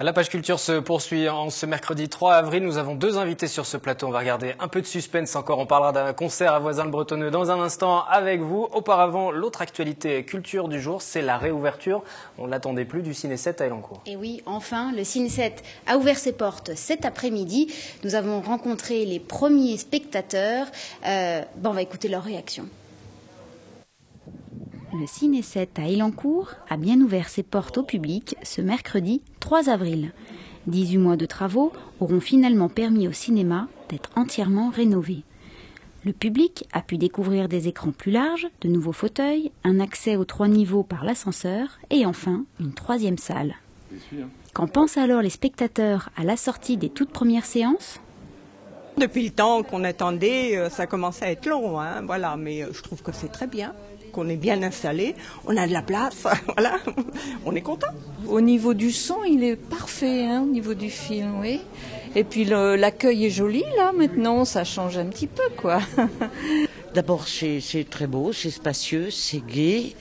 La page culture se poursuit en ce mercredi 3 avril. Nous avons deux invités sur ce plateau. On va regarder un peu de suspense encore. On parlera d'un concert à Voisins-le-Bretonneux dans un instant avec vous. Auparavant, l'autre actualité culture du jour, c'est la réouverture. On ne l'attendait plus du Ciné 7 à Elancourt. Et oui, enfin, le Ciné 7 a ouvert ses portes cet après-midi. Nous avons rencontré les premiers spectateurs. On va écouter leur réaction. Le Ciné 7 à Elancourt a bien ouvert ses portes au public ce mercredi 3 avril. 18 mois de travaux auront finalement permis au cinéma d'être entièrement rénové. Le public a pu découvrir des écrans plus larges, de nouveaux fauteuils, un accès aux 3 niveaux par l'ascenseur et enfin une 3e salle. Qu'en pensent alors les spectateurs à la sortie des toutes premières séances ? Depuis le temps qu'on attendait, ça commence à être long, voilà, mais je trouve que c'est très bien, qu'on est bien installé, on a de la place, voilà, on est content. Au niveau du son, il est parfait, au niveau du film, oui. Et puis l'accueil est joli, là, maintenant, ça change un petit peu, quoi. D'abord, c'est très beau, c'est spacieux, c'est gai.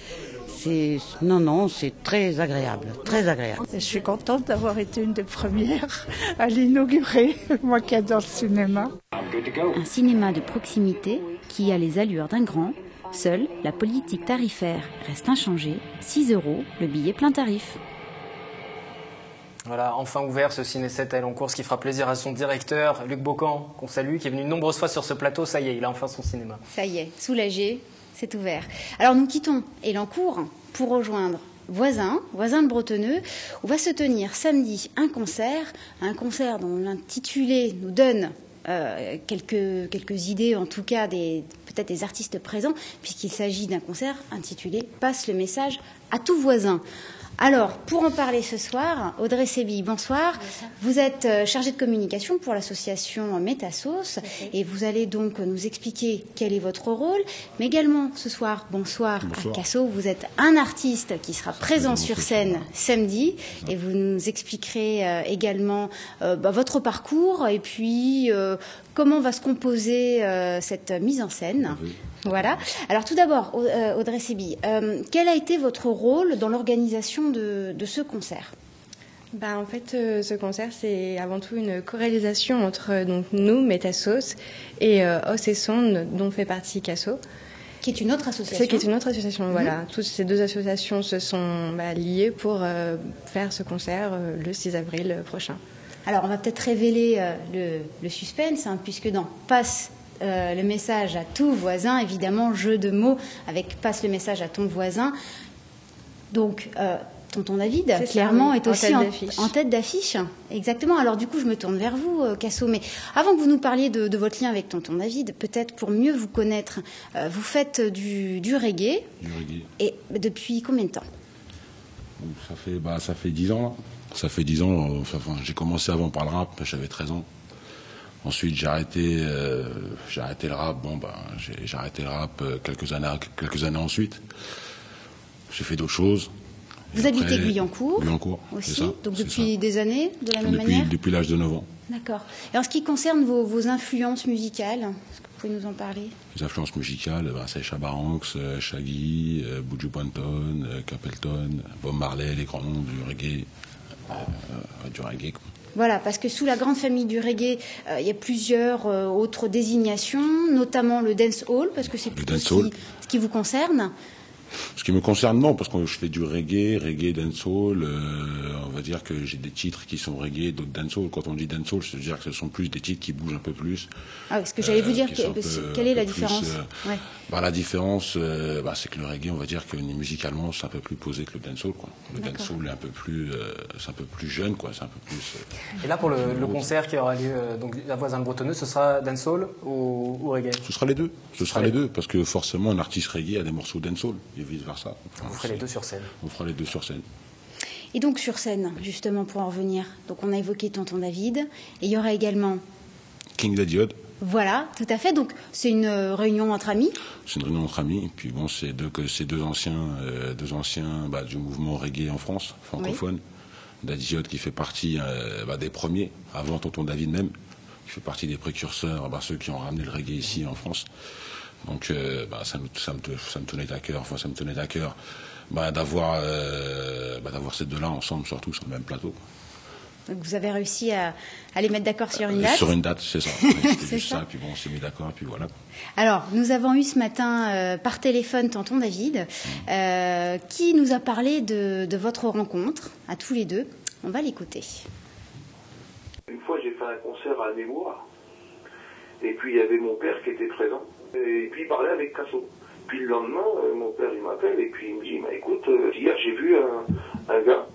Non, c'est très agréable, très agréable. Je suis contente d'avoir été une des premières à l'inaugurer, moi qui adore le cinéma. Un cinéma de proximité qui a les allures d'un grand. Seule, la politique tarifaire reste inchangée, 6 € le billet plein tarif. Voilà, enfin ouvert ce Ciné 7 à Elancourt, ce qui fera plaisir à son directeur, Luc Bocan, qu'on salue, qui est venu de nombreuses fois sur ce plateau. Ça y est, il a enfin son cinéma. Ça y est, soulagé, c'est ouvert. Alors nous quittons Elancourt pour rejoindre Voisins-le-Bretonneux, où va se tenir samedi un concert dont l'intitulé nous donne quelques idées, en tout cas peut-être des artistes présents, puisqu'il s'agit d'un concert intitulé « Passe le message à tout voisin ». Alors, pour en parler ce soir, Audrey Sébi, bonsoir. Vous êtes chargée de communication pour l'association Métasauce et vous allez donc nous expliquer quel est votre rôle. Mais également, ce soir, bonsoir. À Casso, vous êtes un artiste qui sera présent sur scène samedi et vous nous expliquerez également votre parcours et puis comment va se composer cette mise en scène. Voilà. Alors tout d'abord, Audrey Sébi, quel a été votre rôle dans l'organisation de ce concert ? En fait, ce concert, c'est avant tout une co-réalisation entre nous, Métasauce, et Os et Sonde, dont fait partie Casso. Qui est une autre association. Qui est une autre association, voilà. Toutes ces deux associations se sont liées pour faire ce concert le 6 avril prochain. Alors, on va peut-être révéler le suspense, puisque dans Passe le message à tout voisin, évidemment, jeu de mots avec passe le message à ton voisin. Donc, tonton David, clairement, est aussi en tête d'affiche. Exactement. Alors, du coup, je me tourne vers vous, Casso. Mais avant que vous nous parliez de votre lien avec tonton David, peut-être pour mieux vous connaître, vous faites du reggae. Du reggae. Et depuis combien de temps ? Ça fait 10 ans. Là. Ça fait 10 ans. J'ai commencé avant par le rap, j'avais 13 ans. Ensuite, j'ai arrêté le rap. J'ai arrêté le rap quelques années ensuite. J'ai fait d'autres choses. Vous habitez Guyancourt aussi, c'est ça, donc depuis des années, de la même manière ? Depuis l'âge de 9 ans. D'accord. Et en ce qui concerne vos influences musicales, est-ce que vous pouvez nous en parler ? Les influences musicales, c'est Shabba Ranks, Shaggy, Buju Banton, Capleton, Bob Marley, les grands noms du reggae. Quoi. Voilà, parce que sous la grande famille du reggae, il y a plusieurs autres désignations, notamment le dancehall, parce que c'est plutôt ce qui vous concerne. Ce qui me concerne, non, parce que je fais du reggae, dancehall. On va dire que j'ai des titres qui sont reggae, d'autres dancehall. Quand on dit dancehall, je veux dire que ce sont plus des titres qui bougent un peu plus. Ah, ce que j'allais vous dire, quelle est la différence ? La différence, c'est que le reggae, on va dire que musicalement, c'est un peu plus posé que le dancehall. Quoi. Le dancehall est un peu plus, c'est un peu plus jeune, quoi. C'est un peu plus. Et là, pour le concert qui aura lieu donc à Voisins-le-Bretonneux, ce sera dancehall ou reggae ? Ce sera les deux. Les deux, parce que forcément, un artiste reggae a des morceaux dancehall et vice versa. Vous ferez les deux sur scène. On fera les deux sur scène. Et donc sur scène, justement, pour en revenir, donc on a évoqué tonton David, et il y aura également King Daddy Odd. Voilà, tout à fait. Donc c'est une réunion entre amis. C'est une réunion entre amis. Et puis bon, c'est deux anciens du mouvement reggae en France, francophone. Oui. Daddy Odd qui fait partie des premiers, avant tonton David même, qui fait partie des précurseurs, ceux qui ont ramené le reggae ici en France. Donc ça me tenait à cœur, d'avoir ces deux-là ensemble, surtout sur le même plateau. Donc vous avez réussi à les mettre d'accord sur une date. Sur une date, c'est ça. C'était juste ça, puis bon, on s'est mis d'accord, puis voilà. Alors, nous avons eu ce matin par téléphone tonton David, qui nous a parlé de votre rencontre, à tous les deux. On va l'écouter. Une fois, j'ai fait un concert à Nemours, et puis il y avait mon père qui était présent, et puis il parlait avec Casso. Puis le lendemain, mon père il m'appelle, et puis il me dit, écoute, hier j'ai vu un gars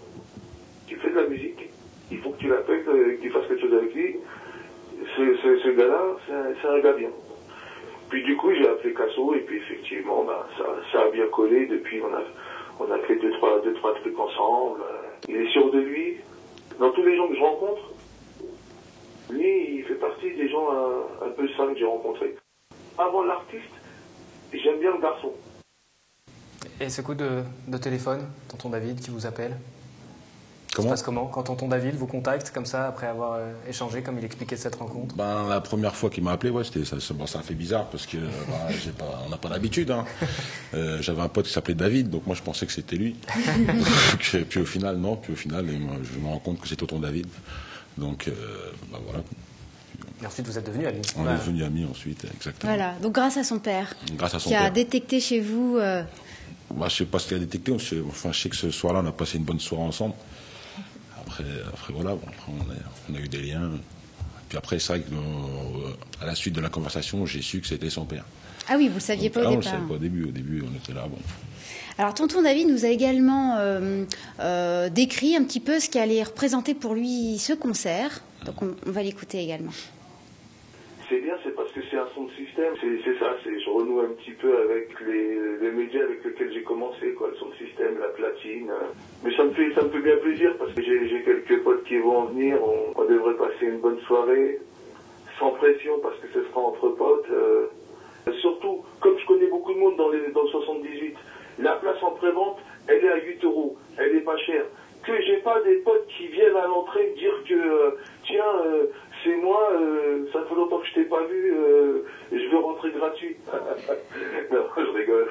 qui fait de la musique. Il faut que tu l'appelles, que tu fasses quelque chose avec lui. Ce gars-là, c'est un gars bien. Puis du coup, j'ai appelé Casso, et puis effectivement, ça a bien collé. Depuis, on a fait deux, trois trucs ensemble. Il est sûr de lui. Dans tous les gens que je rencontre, lui, il fait partie des gens un peu sains que j'ai rencontrés. Avant l'artiste, j'aime bien le garçon. Et ce coup de téléphone, tonton David qui vous appelle? Comment? Ça se passe comment quand tonton David vous contacte comme ça après avoir échangé comme il expliquait cette rencontre? La première fois qu'il m'a appelé, ouais, ça a fait bizarre parce que on n'a pas l'habitude. Hein. J'avais un pote qui s'appelait David, donc moi je pensais que c'était lui. Puis au final, non. Puis au final, je me rends compte que c'est tonton David. Donc voilà. Et ensuite vous êtes devenus amis. On est devenus amis ensuite, exactement. Voilà, donc grâce à son père. Grâce à son qui père. a détecté chez vous. Je sais pas ce qu'il a détecté. Je sais que ce soir-là, on a passé une bonne soirée ensemble. Après voilà, après on a eu des liens. Puis après, c'est vrai qu'à la suite de la conversation, j'ai su que c'était son père. Ah oui, vous ne le saviez pas au départ. On ne le savait pas au début. Au début, on était là. Bon. Alors, tonton David nous a également décrit un petit peu ce qu'allait représenter pour lui ce concert. Donc, on va l'écouter également. C'est bien, c'est parce que c'est un son de système. C'est ça, je renoue un petit peu avec les médias avec lesquels j'ai commencé, quoi, le son de système, la platine. Mais ça me fait bien plaisir parce que j'ai quelques potes qui vont en venir. On devrait passer une bonne soirée, sans pression parce que ce sera entre potes. Surtout, comme je connais beaucoup de monde dans le 78, la place en pré-vente, elle est à 8 €. Elle est pas chère. Que j'ai pas des potes qui viennent à l'entrée dire que tiens, c'est moi, ça fait longtemps que je t'ai pas vu, je veux rentrer gratuit. Non, je rigole.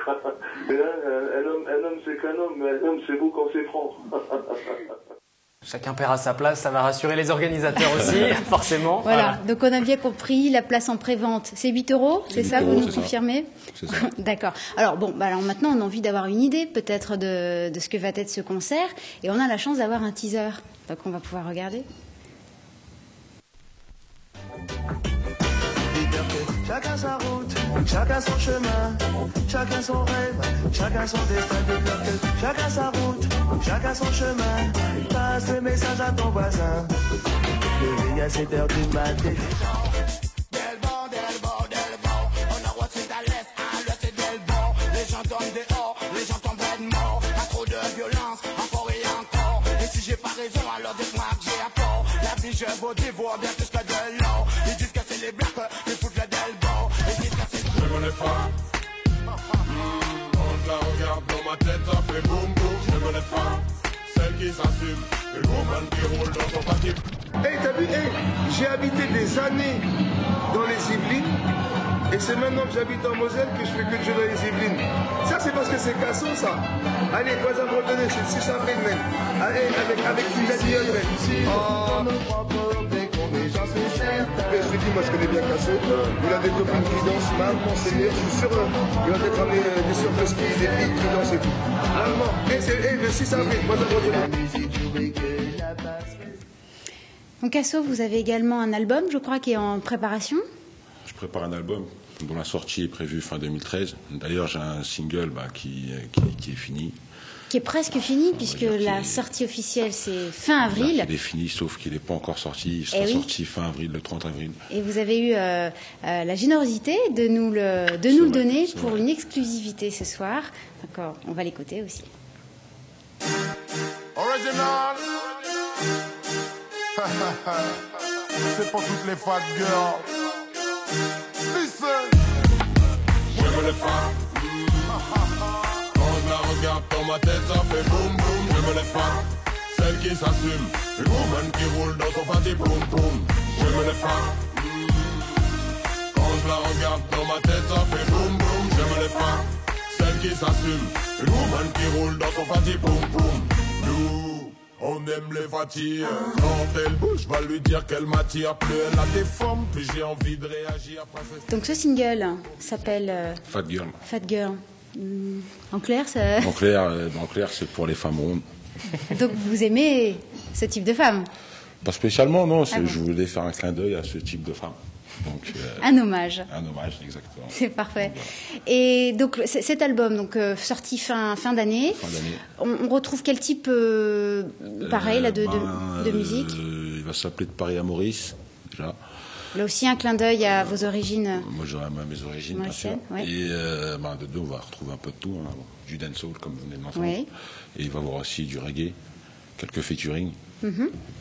Un homme c'est qu'un homme, mais un homme c'est beau quand c'est franc. Chacun paiera sa place, ça va rassurer les organisateurs aussi, forcément. Voilà, donc on a bien compris, la place en pré-vente, c'est 8 €, c'est ça, vous nous confirmez? C'est ça. D'accord. Alors bon, alors maintenant on a envie d'avoir une idée peut-être de ce que va être ce concert, et on a la chance d'avoir un teaser, donc on va pouvoir regarder. Chacun sa route, chacun son chemin, chacun son rêve, chacun son destin. Chacun sa route, chacun son chemin. Passe le message à ton voisin. Levé à 7h du matin. On envoie suite à l'est, à l'ouest et del bord. Les gens tombent dehors, les gens tombent de mort. Pas trop de violence, encore et encore. Et si j'ai pas raison, alors dites-moi que j'ai à tort. La vie, je vous dévore bien plus que de l'or. Ils disent que c'est les blacks qui foutent le del bord. Ils disent que c'est... Je me les frappe. On la regarde dans ma tête, ça fait boum boum. Je me les frappe. Celle qui s'assume, une woman qui roule dans son papier. Hey, t'as vu, j'ai habité des années dans les Yvelines, et c'est maintenant que j'habite en Moselle que je fais que de jouer dans les Yvelines. Ça, c'est parce que c'est Casso, ça. Allez, voisin bretonneux, c'est le 6 avril même. Allez, avec une belle gueule, même. Oh. Mais je te dis, moi je connais bien Casso. Il a des copines qui dansent, maman, c'est meilleur, je suis sûr. Il va peut-être ramener des surf de ski, des filles qui dansent et tout. Allemand, c'est le 6 avril, voisin bretonneux. Donc Casso, vous avez également un album, je crois, qui est en préparation. Je prépare un album dont la sortie est prévue fin 2013. D'ailleurs, j'ai un single qui est fini. Qui est presque fini, puisque la sortie officielle, c'est fin avril. Il est fini, sauf qu'il n'est pas encore sorti. Il sera sorti fin avril, le 30 avril. Et vous avez eu la générosité de nous le donner pour une exclusivité ce soir. D'accord, on va l'écouter aussi. Original. C'est pour toutes les fat girls. Listen. Je me les frappe. Quand je la regarde dans ma tête, ça fait boum boum. Je me les frappe. Celle qui s'assume, une woman qui roule dans son fatigué boum boum. Je me les frappe. Quand je la regarde dans ma tête, ça fait boum boum. Je me les frappe. Celle qui s'assume, une woman qui roule dans son fatigué boum boum. Nous, On aime les fatigues. Quand elle bouge, va lui dire qu'elle m'attire. Plus elle a des formes, plus j'ai envie de réagir. Donc ce single s'appelle Fat Girl. Fat Girl. En clair, ça... En clair, c'est pour les femmes rondes. Donc vous aimez ce type de femme? Pas spécialement, non. Ah bon. Je voulais faire un clin d'œil à ce type de femme. Donc, un hommage. Un hommage, exactement. C'est parfait. Et donc cet album, donc sorti fin d'année. On retrouve quel type, pareil, là, de musique? Il va s'appeler De Paris à Maurice, déjà. Là aussi un clin d'œil à vos origines. Moi, j'aurais mes origines, bien sûr. Ouais. Et dedans, on va retrouver un peu de tout, hein. Du dancehall, comme vous venez de l'entendre. Oui. Et il va y avoir aussi du reggae, quelques featuring.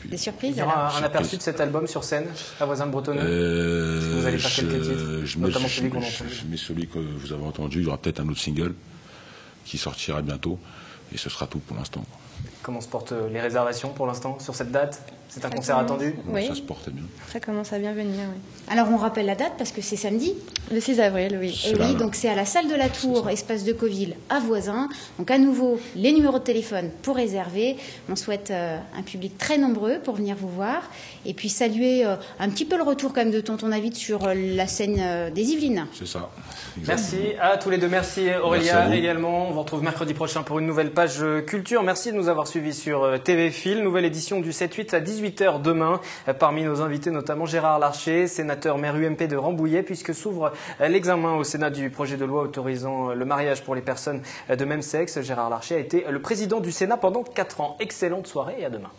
Des surprises. Il y aura un aperçu de cet album sur scène à Voisins-le-Bretonneux. Vous allez faire quelques titres, notamment celui qu'on entend. Je mets celui que vous avez entendu. Il y aura peut-être un autre single qui sortira bientôt. Et ce sera tout pour l'instant. Comment se portent les réservations pour l'instant sur cette date? C'est un concert attendu? Oui. Ça se porte bien. Ça commence à bien venir, oui. Alors on rappelle la date parce que c'est samedi. Le 6 avril, oui. Et oui, donc c'est à la salle de la Tour, espace de Coville, à Voisins. Donc à nouveau, les numéros de téléphone pour réserver. On souhaite un public très nombreux pour venir vous voir. Et puis saluer un petit peu le retour quand même de Tonton David sur la scène des Yvelines. C'est ça. Merci à tous les deux. Merci Aurélia également. On vous retrouve mercredi prochain pour une nouvelle page culture. Merci de nous avoir suivis sur TV Fil. Nouvelle édition du 7-8 à 18h demain. Parmi nos invités, notamment Gérard Larcher, sénateur maire UMP de Rambouillet, puisque s'ouvre l'examen au Sénat du projet de loi autorisant le mariage pour les personnes de même sexe. Gérard Larcher a été le président du Sénat pendant 4 ans. Excellente soirée et à demain.